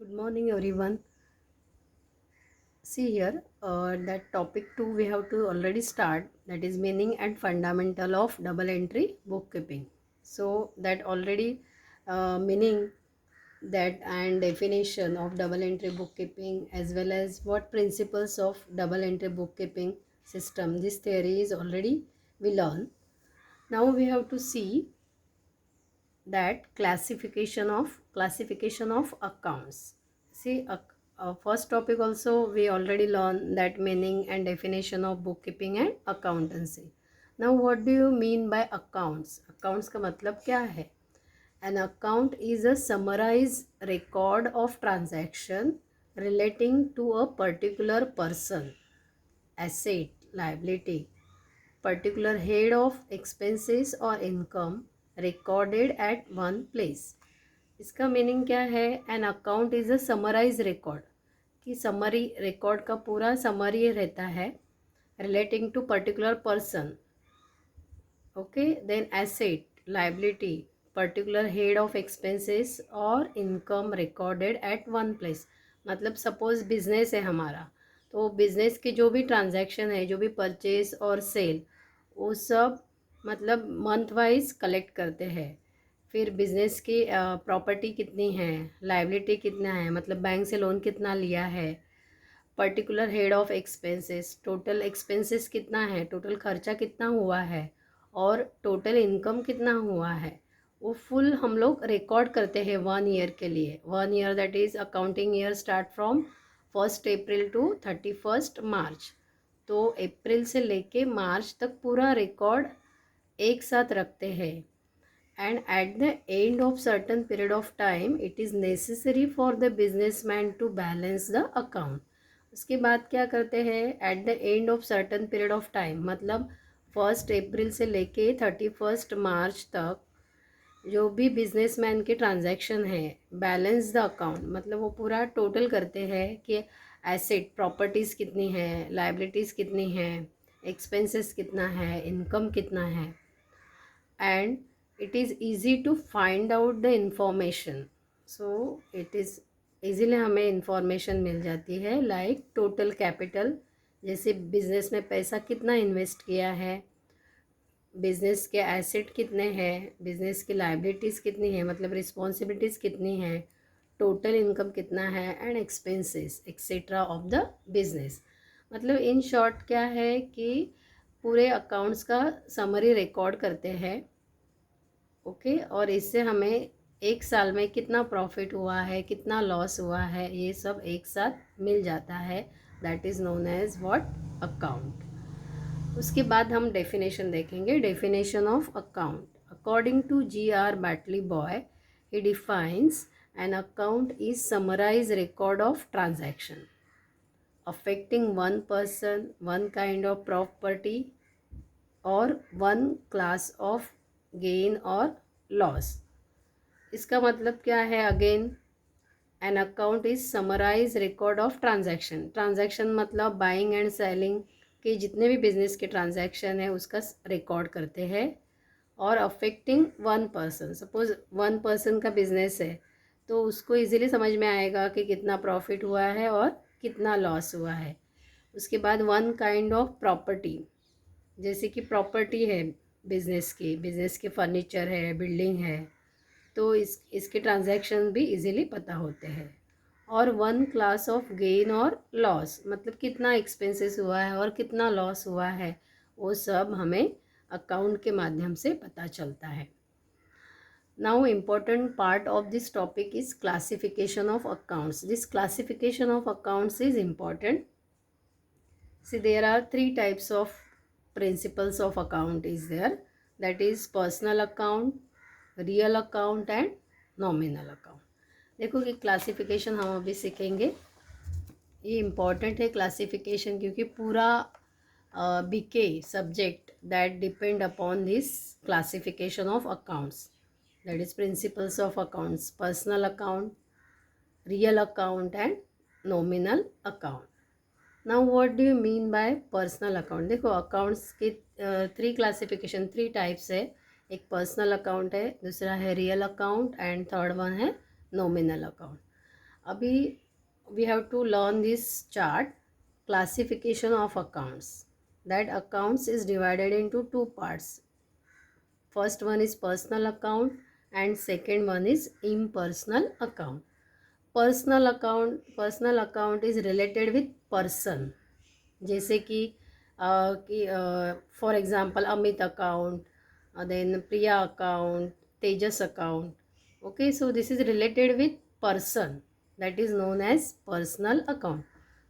Good morning, everyone. See here, that topic 2 we have to already start, that is meaning and fundamental of double entry bookkeeping. So that already meaning that and definition of double entry bookkeeping, as well as what principles of double entry bookkeeping system. This theory is already we learn. Now we have to see that classification of accounts. See, first topic also we already learned that meaning and definition of bookkeeping and accountancy. Now what do you mean by accounts? Accounts का मतलब क्या है? An account is a summarized record of transaction relating to a particular person, asset, liability, particular head of expenses or income recorded at one place. इसका meaning क्या है? An account is a summarise record, कि summary record का पूरा summary रहता है relating to particular person. Okay, then asset, liability, particular head of expenses और income recorded at one place. मतलब सपोज बिजनेस है हमारा, तो बिजनेस के जो भी ट्रांजैक्शन है, जो भी परचेज और सेल, वो सब मतलब मंथ वाइज कलेक्ट करते हैं. फिर बिजनेस की प्रॉपर्टी कितनी है, लाइबिलिटी कितना है, मतलब बैंक से लोन कितना लिया है, particular head of expenses, total expenses कितना है, टोटल खर्चा कितना हुआ है, और टोटल इनकम कितना हुआ है, वो फुल हम लोग रिकॉर्ड करते हैं 1 ईयर के लिए. 1 year that is accounting year start from 1 April to 31 March. तो अप्रैल से लेके मार्च तक पूरा रिकॉर्ड एक साथ रखते हैं. And at the end of certain period of time it is necessary for the businessman to balance the account. उसके बाद क्या करते हैं? At the end of certain period of time, मतलब 1 अप्रैल से लेके 31 मार्च तक जो भी बिजनेसमैन के ट्रांजैक्शन है, बैलेंस द अकाउंट, मतलब वो पूरा टोटल करते हैं कि एसेट प्रॉपर्टीज़ कितनी है, लाइबिलिटीज़ कितनी है, एक्सपेंसेस कितना है, इनकम कितना है. And it is easy to find out the information. So it is easily हमें इंफॉर्मेशन मिल जाती है, लाइक टोटल कैपिटल, जैसे बिजनेस में पैसा कितना इन्वेस्ट किया है, बिजनेस के एसेट कितने हैं, बिजनेस की लाइबिलिटीज़ कितनी है, मतलब रिस्पॉन्सिबिलिटीज़ कितनी है, टोटल इनकम कितना है, and expenses etcetera of the business. मतलब इन शॉर्ट क्या है कि पूरे अकाउंट्स का समरी रिकॉर्ड करते हैं. ओके, और इससे हमें एक साल में कितना प्रॉफिट हुआ है, कितना लॉस हुआ है, ये सब एक साथ मिल जाता है. That is known as what? Account. उसके बाद हम डेफिनेशन देखेंगे. Definition of account according to G.R. Batliboi, he defines an account is summarise record of transaction affecting one person, one kind of property, or one class of gain or loss. इसका मतलब क्या है? Again, an account is summarise record of transaction. Transaction मतलब buying and selling के जितने भी business के transaction है उसका रिकॉर्ड करते हैं. और affecting one person, suppose one person का बिजनेस है, तो उसको इजीली समझ में आएगा कि कितना प्रॉफिट हुआ है और कितना लॉस हुआ है. उसके बाद वन काइंड ऑफ प्रॉपर्टी, जैसे कि प्रॉपर्टी है बिजनेस के फर्नीचर है, बिल्डिंग है, तो इसके ट्रांजैक्शन भी इजीली पता होते हैं. और वन क्लास ऑफ गेन और लॉस, मतलब कितना एक्सपेंसेस हुआ है और कितना लॉस हुआ है, वो सब हमें अकाउंट के माध्यम से पता चलता है. Now important part of this topic is classification of accounts. This classification of accounts is important. See, there are three types of principles of account is there. That is personal account, real account and nominal account. देखो कि classification हम अभी सीखेंगे. ये important है classification, क्योंकि पूरा BK subject that depend upon this classification of accounts. That is principles of accounts, personal account, real account and nominal account. Now what do you mean by personal account? देखो accounts के three classification, three types है. एक personal account है, दूसरा है real account and third one है nominal account. अभी we have to learn this chart, classification of accounts. That accounts is divided into two parts. First one is personal account and second one is impersonal account. Personal account is related with person. जैसे कि for example Amit account, then Priya account, Tejas account. Okay, so this is related with person, that is known as personal account.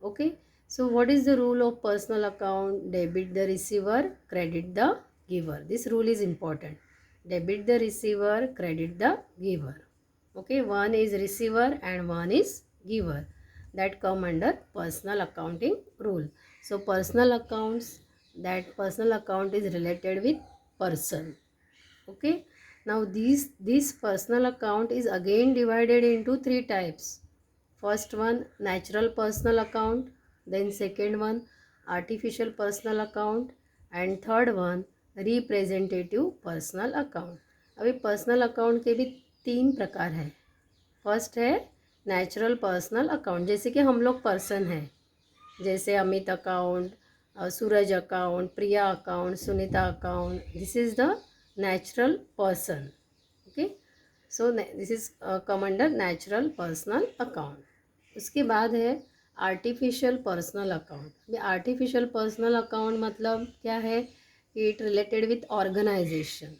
Okay, so what is the rule of personal account? Debit the receiver, credit the giver. This rule is important. Debit the receiver, credit the giver. Okay, one is receiver and one is giver, that come under personal accounting rule. So personal accounts, that personal account is related with person. Okay, now this personal account is again divided into three types. First one, natural personal account, then second one, artificial personal account, and third one, representative personal account. अभी personal account के भी तीन प्रकार हैं. First है natural personal account, जैसे कि हम लोग पर्सन हैं, जैसे Amit account, Suraj account, Priya account, Sunita account. This is the natural person. Okay, so this is come under natural personal account. उसके बाद है artificial personal account. Artificial personal account मतलब क्या है? It related with organisation,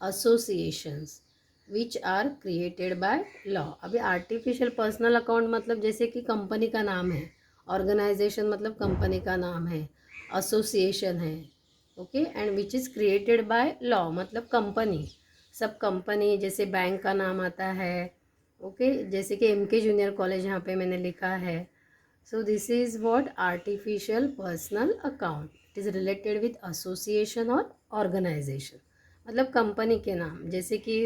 associations which are created by law. अभी artificial personal account मतलब जैसे कि कंपनी का नाम है, ऑर्गेनाइजेशन मतलब कंपनी का नाम है, एसोसिएशन है. Okay, and which is created by law मतलब कंपनी, सब कंपनी, जैसे बैंक का नाम आता है. ओके, जैसे कि MK जूनियर कॉलेज यहाँ पे मैंने लिखा है. सो this is what artificial personal account. It is related with association और ऑर्गेनाइजेशन, मतलब कंपनी के नाम, जैसे कि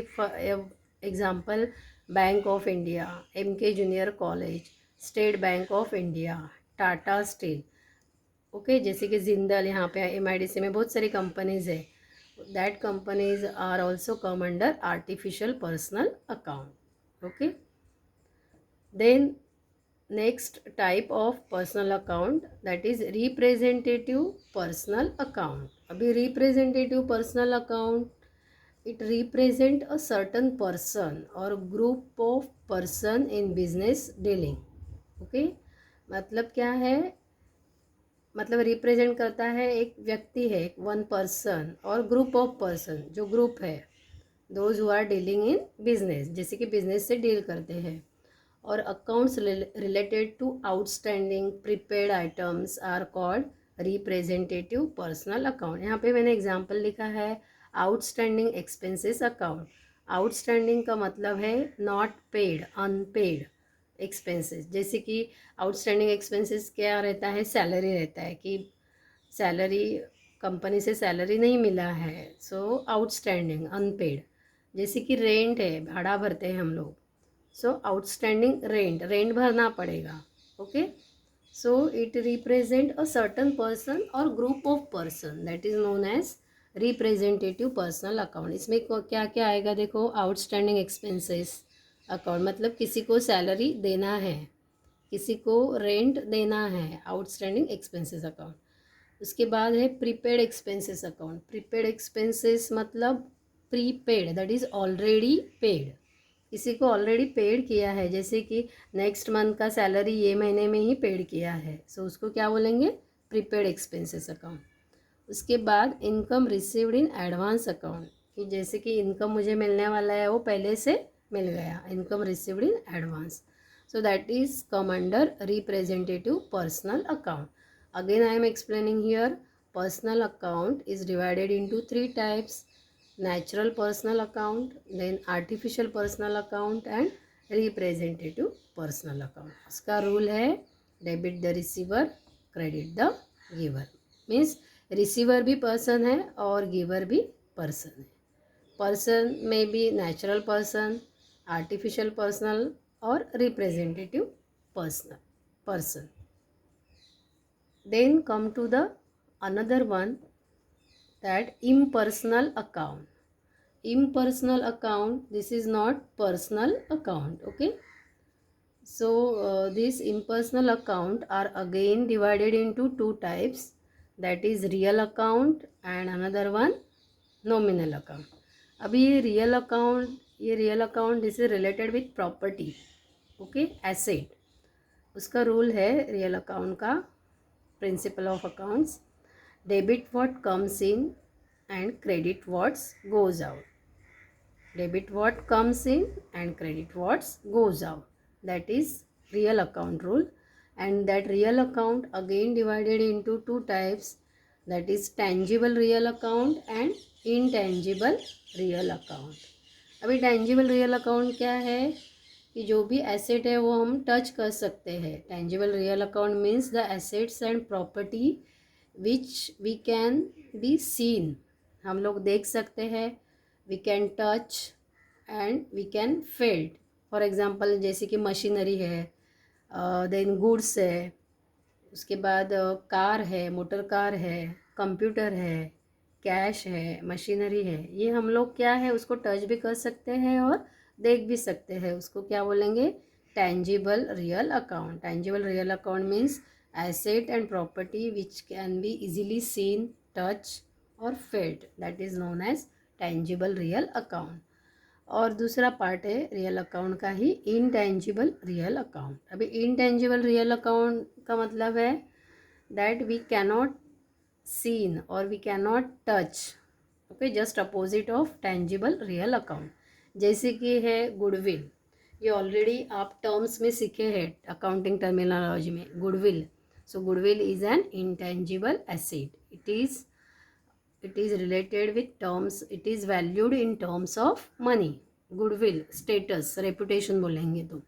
example bank of India, MK junior college, state bank of India, Tata steel. Okay, जैसे कि जिंदल, यहाँ पे MIDC में बहुत सारी कंपनीज़ है. That companies are also come under artificial personal account. Okay, then next type of personal account, that is representative personal account. अभी representative personal account, it represent a certain person और group of person in business dealing. Okay, मतलब क्या है? मतलब represent करता है, एक व्यक्ति है, वन पर्सन और ग्रुप ऑफ पर्सन, जो ग्रुप है, those who are dealing in business, जैसे कि बिजनेस से डील करते हैं. और accounts related to outstanding prepaid items are called representative personal account. यहाँ पे मैंने एग्जांपल लिखा है आउटस्टैंडिंग एक्सपेंसेस अकाउंट. आउटस्टैंडिंग का मतलब है नॉट पेड, अनपेड एक्सपेंसेस. जैसे कि आउटस्टैंडिंग एक्सपेंसेस क्या रहता है? सैलरी रहता है कि सैलरी, कंपनी से सैलरी नहीं मिला है, सो आउटस्टैंडिंग, अनपेड. जैसे कि रेंट है, भाड़ा भरते हैं हम लोग, सो आउटस्टैंडिंग रेंट, रेंट भरना पड़ेगा. Okay, so it represent a certain person और group of person, that is known as representative personal account. इसमें क्या क्या आएगा? देखो, आउटस्टैंडिंग एक्सपेंसेस अकाउंट मतलब किसी को सैलरी देना है, किसी को रेंट देना है, आउटस्टैंडिंग एक्सपेंसेस अकाउंट. उसके बाद है prepaid expenses account. Prepaid expenses मतलब prepaid, that is already paid, किसी को ऑलरेडी पेड किया है, जैसे कि नेक्स्ट मंथ का सैलरी ये महीने में ही पेड किया है, सो उसको क्या बोलेंगे? Prepaid expenses account. उसके बाद income received in advance account, कि जैसे कि इनकम मुझे मिलने वाला है वो पहले से मिल गया, income received in advance. So that is come under representative personal account. Again I am explaining here, personal account is divided into three types: natural personal account, then artificial personal account and representative personal account. इसका rule है debit the receiver, credit the giver. Means receiver भी person है और giver भी person है. Person में भी natural person, artificial personal और representative person. Then come to the another one, that impersonal account. Impersonal account, this is not personal account. Okay, So these impersonal account are again divided into two types, that is real account and another one nominal account. अभी ये real account this is related with property, okay, asset. उसका rule है real account का, principle of accounts, debit what comes in and credit what's goes out. Debit what comes in and credit what goes out. That is real account rule. And that real account again divided into two types, that is tangible real account and intangible real account. अभी tangible real account क्या है कि जो भी asset है वो हम touch कर सकते हैं. tangible real account means the assets and property which we can be seen. हम लोग देख सकते हैं, we can touch and we can field. For example जैसे कि मशीनरी है, देन गुड्स है, उसके बाद कार है, मोटर कार है, कंप्यूटर है, कैश है, मशीनरी है. ये हम लोग क्या है उसको टच भी कर सकते हैं और देख भी सकते हैं. उसको क्या बोलेंगे? Tangible real account. Tangible real account means asset and property which can be easily seen, touch और felt. That is known as tangible real account. और दूसरा पार्ट है रियल अकाउंट का ही इनटेंजिबल रियल अकाउंट. अभी इनटेंजिबल रियल अकाउंट का मतलब है दैट वी कैनॉट सीन और we cannot touch, okay, just opposite of tangible real account. जैसे कि है गुडविल, ये ऑलरेडी आप टर्म्स में सीखे हैं अकाउंटिंग टर्मिनोलॉजी में, goodwill. So goodwill is an intangible asset. it is related with terms, it is valued in terms of money. Goodwill status, reputation बोलेंगे तो.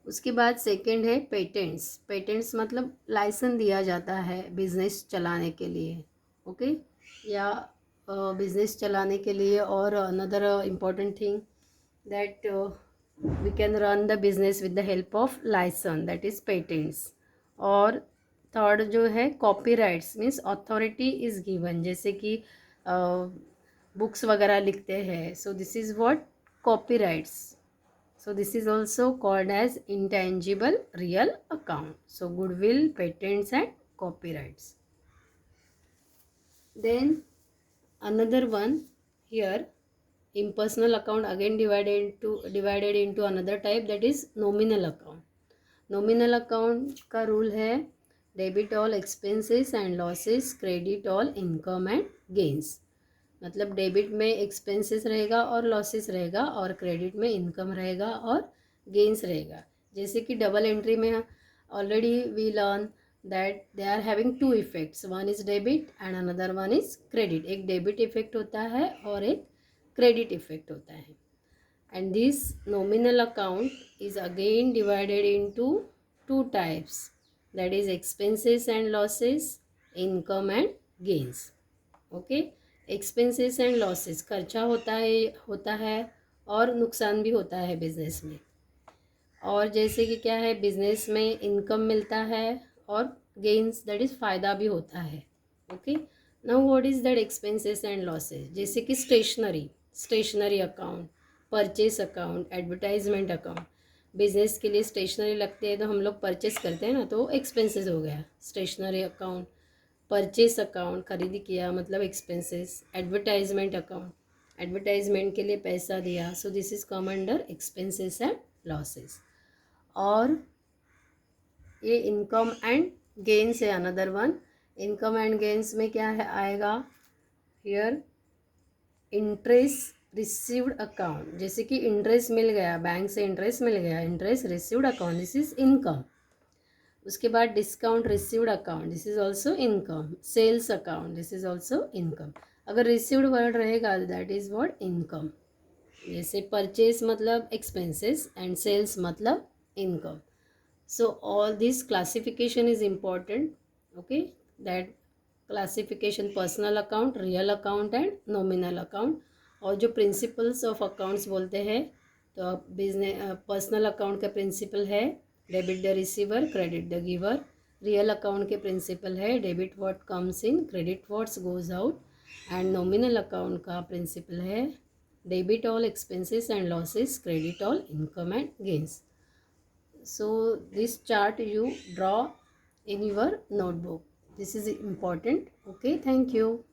उसके बाद सेकंड है पेटेंट्स. पेटेंट्स मतलब लाइसेंस दिया जाता है बिजनेस चलाने के लिए, ओके, या बिजनेस चलाने के लिए. और another important thing that we can run the business with the help of licence, that is patents. और थर्ड जो है copyrights means authority is given. जैसे कि बुक्स वगैरह लिखते हैं, so this is what copyrights. So this is also called as intangible real account. So goodwill, patents and copyrights. Then another one here, impersonal account again divided into another type, that is nominal account. nominal account का rule है debit all expenses and losses, credit all income and gains. मतलब debit में expenses रहेगा और losses रहेगा, और credit में income रहेगा और गेंस रहेगा. जैसे कि डबल एंट्री में already we learn that they are having two effects, one is debit and another one is credit. एक डेबिट इफेक्ट होता है और एक क्रेडिट इफेक्ट होता है. And this nominal account is again divided into two types, that is expenses and losses, income and gains. okay, expenses and losses खर्चा होता है और नुकसान भी होता है बिजनेस में. और जैसे कि क्या है, बिजनेस में इनकम मिलता है और गेन्स दैट इज़ फ़ायदा भी होता है. Okay, now what is that expenses and losses? जैसे कि stationery account, purchase account, advertisement account. Business के लिए स्टेशनरी लगते हैं तो हम लोग परचेस करते हैं ना, तो एक्सपेंसेस हो गया स्टेशनरी अकाउंट. परचेस अकाउंट, खरीदी किया मतलब एक्सपेंसेस. एडवर्टाइजमेंट अकाउंट, एडवर्टाइजमेंट के लिए पैसा दिया, सो this is come under expenses and losses. और ये इनकम एंड गेन्स है another one. Income and gains में क्या है आएगा हियर, इंटरेस्ट रिसीव्ड अकाउंट. जैसे कि इंटरेस्ट मिल गया, बैंक से इंटरेस्ट मिल गया, interest received account, this is income. उसके बाद discount received account, this is also income. Sales account, this is also income. अगर रिसीव्ड वर्ड रहेगा दैट इज व्हाट इनकम. जैसे परचेज मतलब एक्सपेंसेस एंड सेल्स मतलब income. So all this classification is important, okay, that classification personal account, real account and nominal account. और जो principles of accounts बोलते हैं तो बिजनेस पर्सनल अकाउंट का principal है debit the receiver, credit the giver. Real account के principal है debit what comes in, credit what's goes out. And nominal account का प्रिंसिपल है debit all expenses and losses, credit all income and gains. So this chart you draw in your notebook. This is important. Okay, thank you.